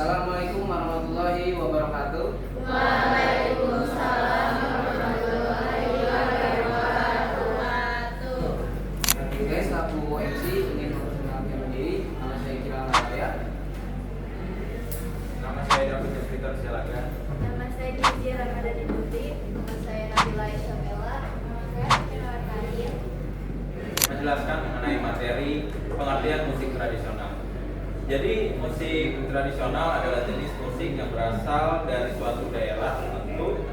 Assalamualaikum warahmatullahi wabarakatuh. Waalaikumsalam warahmatullahi wabarakatuh. Oke guys, aku MC ingin memperkenalkan diri. Nama saya Kiran Raya. Nama saya David Jafritar Sialaga. Nama saya Gizi Ramadhani Putri. Nama saya Nabila Isabella. Nama saya Firman Karim. Menjelaskan mengenai materi pengertian musik tradisional. Jadi musik tradisional adalah jenis musik yang berasal dari suatu daerah tertentu,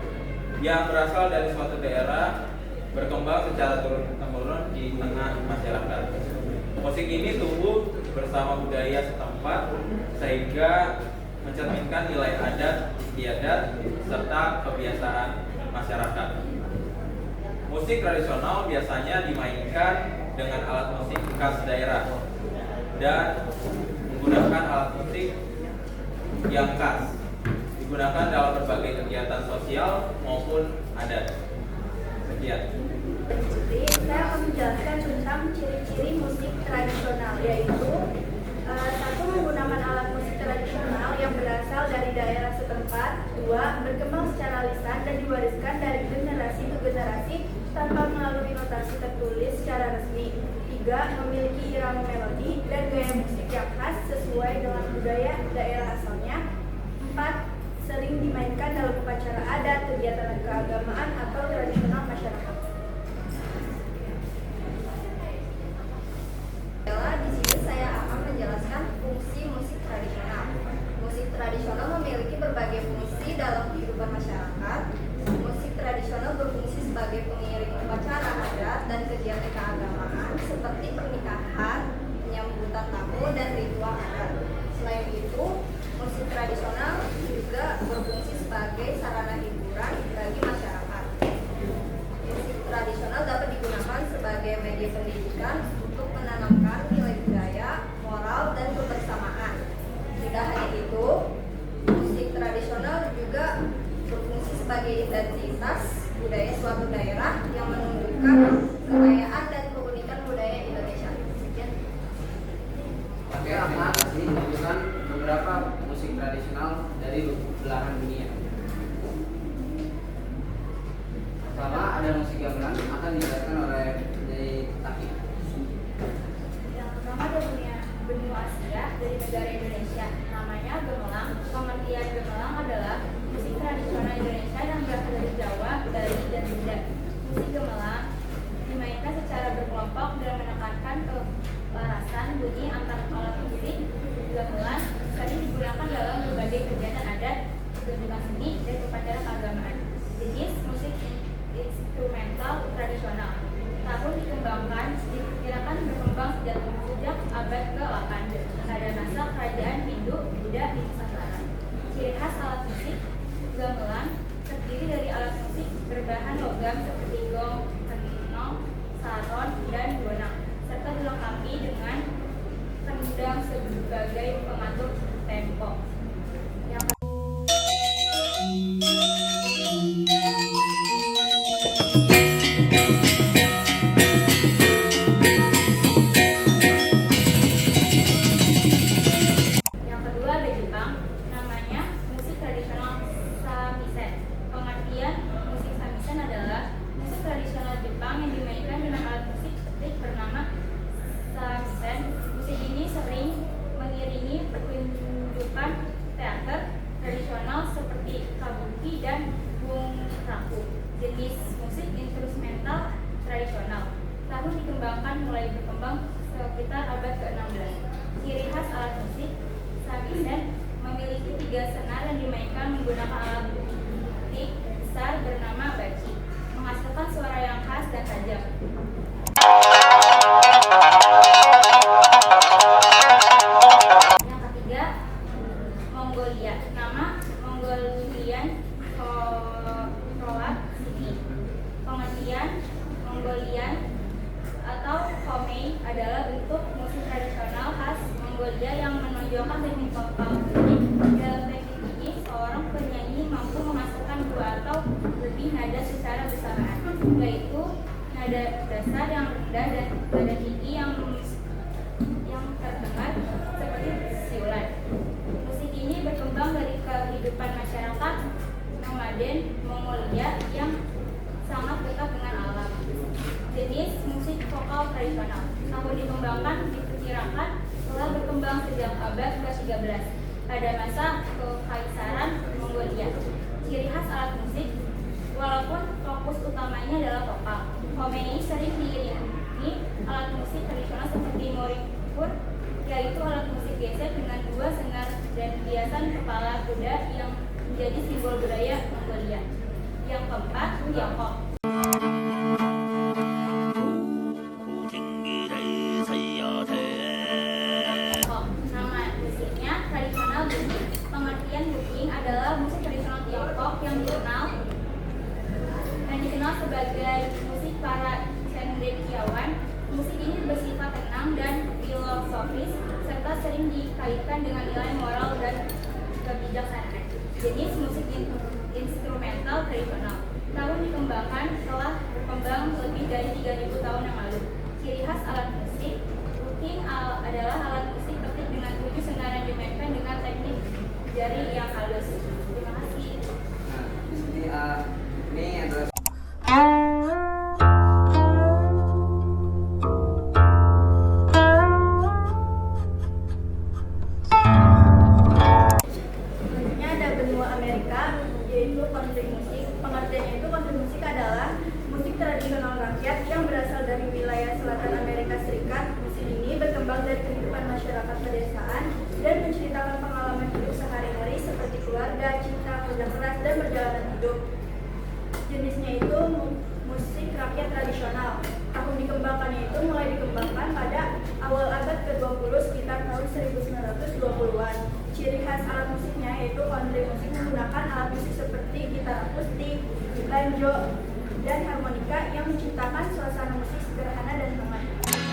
yang berasal dari suatu daerah berkembang secara turun-temurun di tengah masyarakat. Musik ini tumbuh bersama budaya setempat sehingga mencerminkan nilai adat, istiadat, serta kebiasaan masyarakat. Musik tradisional biasanya dimainkan dengan alat musik khas daerah dan menggunakan alat musik yang khas, digunakan dalam berbagai kegiatan sosial maupun adat. Sekian. Jadi saya akan menjelaskan tentang ciri-ciri musik tradisional, yaitu satu, menggunakan alat musik tradisional yang berasal dari daerah setempat. Dua, berkembang secara lisan dan diwariskan dari generasi ke generasi tanpa melalui notasi tertulis secara resmi. Tiga, memiliki irama melodi dan gaya musik yang khas sesuai dengan budaya daerah asalnya. Empat, sering dimainkan dalam upacara adat, kegiatan keagamaan atau tradisional masyarakat. Di sini saya akan menjelaskan fungsi musik tradisional. Musik tradisional memiliki berbagai fungsi dalam kehidupan masyarakat. Musik tradisional berfungsi sebagai pengiring upacara adat dan kegiatan keagamaan seperti pernikahan, penyambutan tamu, dan ritual adat. Selain itu, musik tradisional juga berfungsi sebagai sarana hiburan bagi masyarakat. Musik tradisional dapat digunakan sebagai media pendidikan untuk menanamkan nilai budaya, moral, dan kebersamaan. Tidak hanya itu, musik tradisional juga berfungsi sebagai identitas budaya suatu daerah yang menunjukkan kekayaan dan keunikan budaya Indonesia. Sekian. Oke, terima kasih menunjukkan beberapa musik tradisional dari belahan dunia. Pertama, ada musik gamelan akan dijelaskan oleh dari Taki. Yang pertama ada benua Asia dari negara Indonesia, namanya gamelan. Pengertian gamelan adalah musik tradisional Indonesia yang berasal dari Jawa, Bali, dan Sunda. Musik gamelan dimainkan secara berkelompok dan menekankan keparasan bunyi antar alat musik. Gamelan sering digunakan dalam berbagai kegiatan adat, pertunjukan seni, dan upacara keagamaan. Jenis musik instrumental tradisional tahun dikembangkan, diperkirakan berkembang sejak abad ke-8 pada masa kerajaan Hindu Buddha di Nusantara. Ciri khas alat musik gamelan terdiri dari alat musik berbahan logam seperti gong, kenong, saron, dan gonang, serta dilengkapi dengan kendang sebagai pengatur tempo. Yang kedua ada Jepang, namanya musik tradisional samisen. Pengertian musik samisen adalah musik tradisional Jepang yang dimainkan dengan alat musik string bernama samisen. Musik ini sering mengiringi pertunjukan teater tradisional seperti kabuki dan bunraku. Jenis musik instrumental tradisional tahun dikembangkan mulai berkembang sekitar abad ke-16. Ciri khas alat musik samisen memiliki 3 senar yang dimainkan menggunakan alat musik besar bernama bachi, menghasilkan suara yang khas dan tajam. Yang ketiga, Mongolia. Nama Mongolian Croat City. Pengertian Mongolian atau Khomey adalah bentuk musik tradisional khas Mongolia yang menonjolkan teknik vokal bunyi. Dalam teknik ini, seorang penyanyi mampu menghasilkan 2 atau lebih nada secara bersamaan, yaitu nada dasar yang rendah dan nada tinggi yang terdengar seperti siulan. Musik ini berkembang Mongolia yang sangat dekat dengan alam. Jenis musik vokal tradisional tahun dikembangkan diperkirakan telah berkembang sejak abad ke-13 pada masa Kekaisaran Mongolia. Ciri khas alat musik, walaupun fokus utamanya adalah vokal, Khomeini sering diiringi alat musik tradisional seperti moripur, yaitu alat musik gesek dengan 2 senar dan hiasan kepala kuda yang menjadi simbol budaya Mongolia. Yang keempat, Tiongkok. Nama musiknya tradisional Buqing. Pengertian Buqing adalah musik tradisional Tiongkok yang dikenal sebagai musik para cendekiawan. Musik ini bersifat tenang dan filosofis serta sering dikaitkan dengan nilai moral dan kebijaksanaan. Jenis musik instrumental tradisional tahun dikembangkan telah berkembang lebih dari 3.000 tahun yang lalu. Ciri khas alat musik Buqing adalah alat musik tertib dengan 7 senar yang dimainkan dengan teknik jari yang halus. Terima kasih. Nah, di sini ini adalah Selanjutnya ada benua Amerika, yaitu country music. Pengertiannya itu country music adalah musik tradisional rakyat yang berasal dari wilayah selatan Amerika Serikat. Musik ini berkembang dari kehidupan masyarakat pedesaan dan menceritakan pengalaman hidup sehari-hari seperti keluarga, cinta, kerja keras, dan perjalanan hidup. Jenisnya itu musik rakyat tradisional. Tahun dikembangkannya itu mulai dikembangkan pada awal abad ke-20 sekitar tahun 1920-an. Ciri khas alat musiknya yaitu country musik menggunakan alat musik seperti gitar akustik, banjo, dan harmonika yang menciptakan suasana musik sederhana dan hangat.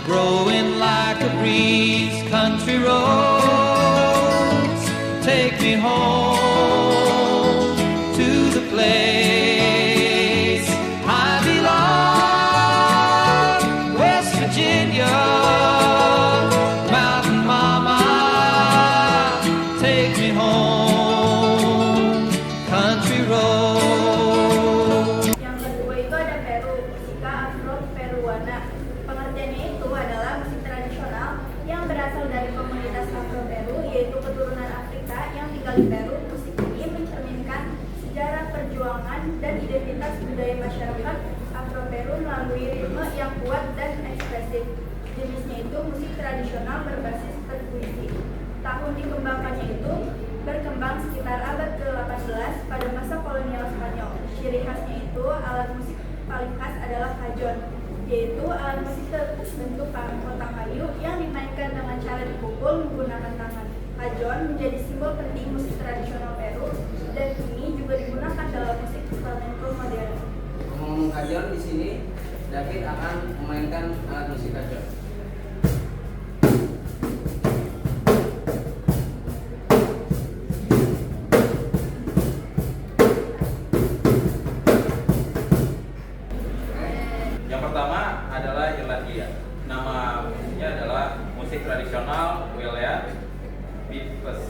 Growing like a breeze, country roads take me home to the place I belong, West Virginia, Mountain Mama, take me home, country road. Yang kedua itu ada Peru, musika Afro-Peruana. Pengertiannya itu adalah musik tradisional yang berasal dari komunitas Afro-Peru, yaitu keturunan Afrika yang tinggal di Peru. Musik ini mencerminkan sejarah perjuangan dan identitas budaya masyarakat Afro-Peru melalui ritme yang kuat dan ekspresif. Jenisnya itu musik tradisional berbasis perkuisi. Tahun dikembangkannya itu berkembang sekitar abad ke-18 pada masa kolonial Spanyol. Ciri khasnya itu alat musik paling khas adalah cajon, yaitu alat musik berbentuk kotak kayu yang dimainkan dengan cara dipukul menggunakan tangan. Cajon menjadi simbol penting musik tradisional Peru dan kini juga digunakan dalam musik flamenco modern. ngomong cajon di sini. David akan memainkan alat musik cajon. Yang pertama adalah Irlandia. Nama musiknya adalah musik tradisional Wild Pipes.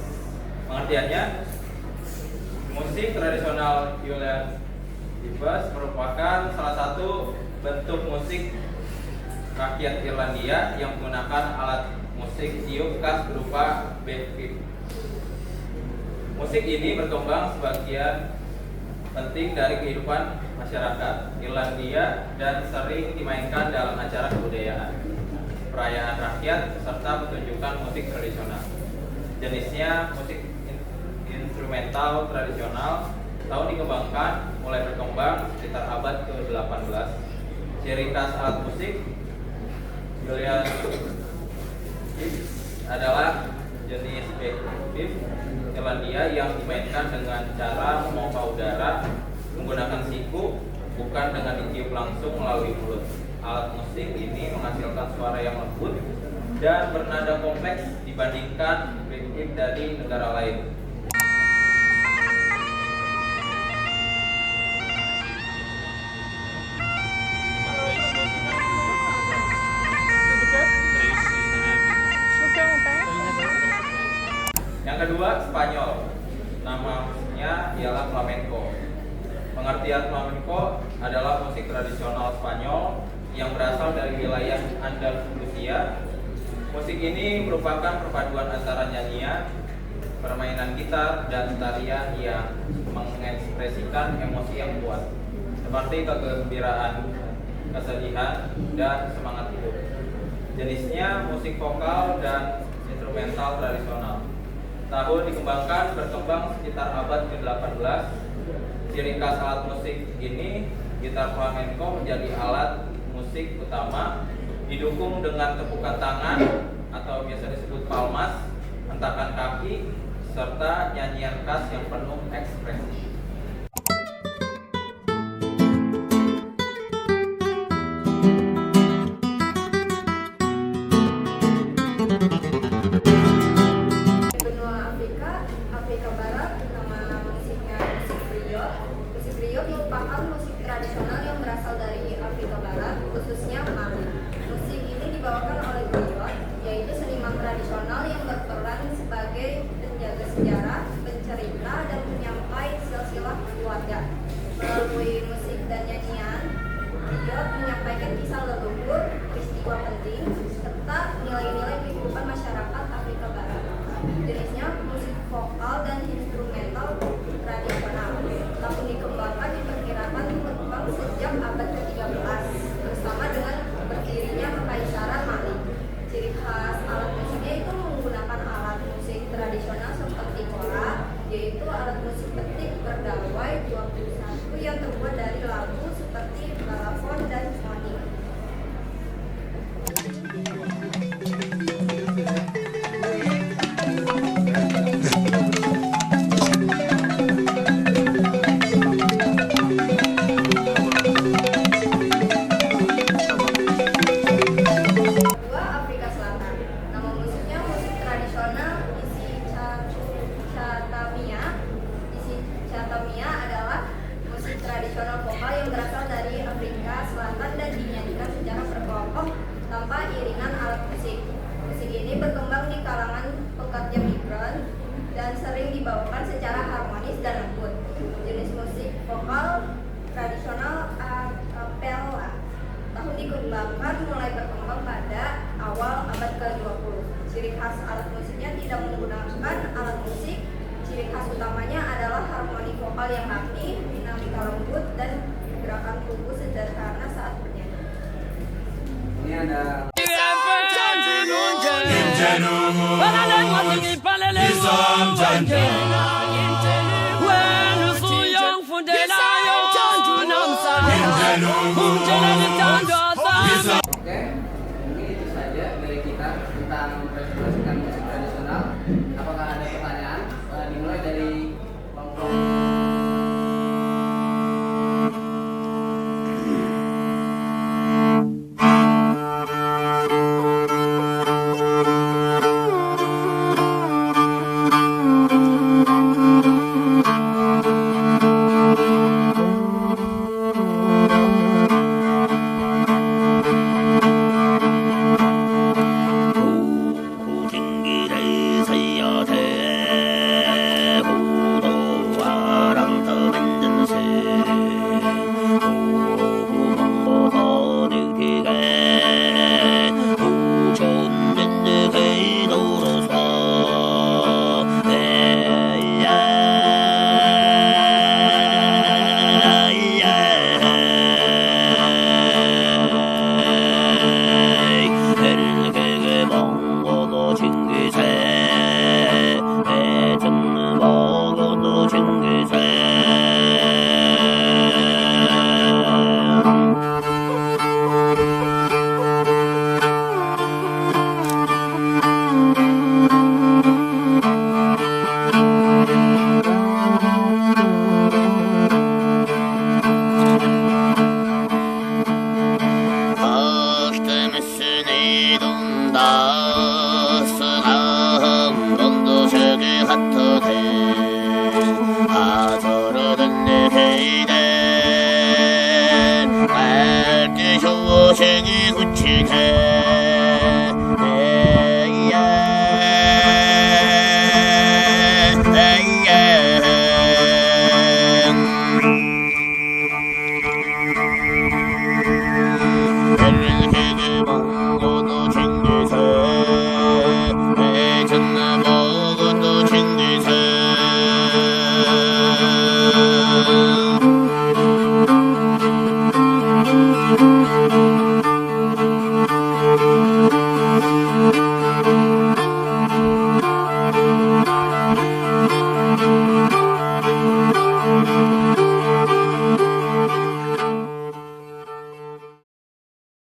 Pengertiannya, musik tradisional Wild Pipes merupakan salah satu bentuk musik rakyat Irlandia yang menggunakan alat musik tiup khas berupa bagpipe. Musik ini berkembang sebagian penting dari kehidupan masyarakat Irlandia dan sering dimainkan dalam acara kebudayaan, perayaan rakyat, serta pertunjukan musik tradisional. Jenisnya musik instrumental tradisional. Tahun dikembangkan mulai berkembang sekitar abad ke-18. Ciri khas alat musik Julian adalah jenis bagpipe Irlandia yang dimainkan dengan cara memompa udara menggunakan siku, bukan dengan ditiup langsung melalui mulut. Alat musik ini menghasilkan suara yang lembut dan bernada kompleks dibandingkan bagpipe dari negara lain. Yang kedua, Spanyol. Nama musiknya ialah flamenco. Pengertian flamenco adalah musik tradisional Spanyol yang berasal dari wilayah Andalusia. Musik ini merupakan perpaduan antara nyanyian, permainan gitar, dan tarian yang mengekspresikan emosi yang kuat, seperti kegembiraan, kesedihan, dan semangat hidup. Jenisnya musik vokal dan instrumental tradisional. Tahun dikembangkan berkembang sekitar abad ke-18. Ciri khas alat musik ini, gitar flamenco menjadi alat musik utama, didukung dengan tepukan tangan atau biasa disebut palmas, hentakan kaki, serta nyanyian khas yang penuh ekspresi. Afrika Barat, nama musiknya musik griot. Musik griot merupakan musik tradisional yang berasal dari Afrika Barat, khususnya Mali. Musik ini dibawakan oleh griot, yaitu seniman tradisional yang berperan sebagai penjaga sejarah, pencerita, dan penyampai silsilah keluarga. Melalui musik dan nyanyian, griot menyampaikan kisah leluhur, peristiwa penting, serta nilai-nilai kehidupan masyarakat Afrika Barat. Jenisnya musik vokal dan instrumental tradisional. Tahun dikembangkan diperkirakan berkembang sejak abad ke-13 bersama dengan berdirinya Kekaisaran Mali. Ciri khas alat musiknya itu menggunakan alat musik tradisional seperti kora, yaitu alat musik petik berdawai 21 yang terbuat dari lagu seperti balafon dan moni. Chatamia adalah musik tradisional vokal yang berasal dari Afrika Selatan dan dinyanyikan secara berkelompok tanpa iringan alat musik. Musik ini berkembang di kalangan pekerja migran dan sering dibawakan secara harmonis dan lembut. Jenis musik vokal tradisional a cappella. Tahun dikembangkan mulai berkembang pada awal abad ke-20. Ciri khas alat musiknya tidak menggunakan alat musik. Ciri khas utamanya adalah harmoni vokal yang rapi, dinamika lembut, dan gerakan tubuh sederhana saat bernyanyi. Ini ada Oke, mungkin itu saja dari kita tentang mempresentasikan musik tradisional. Apakah ada pertanyaan? Dimulai dari kelompok. 생이 굳히네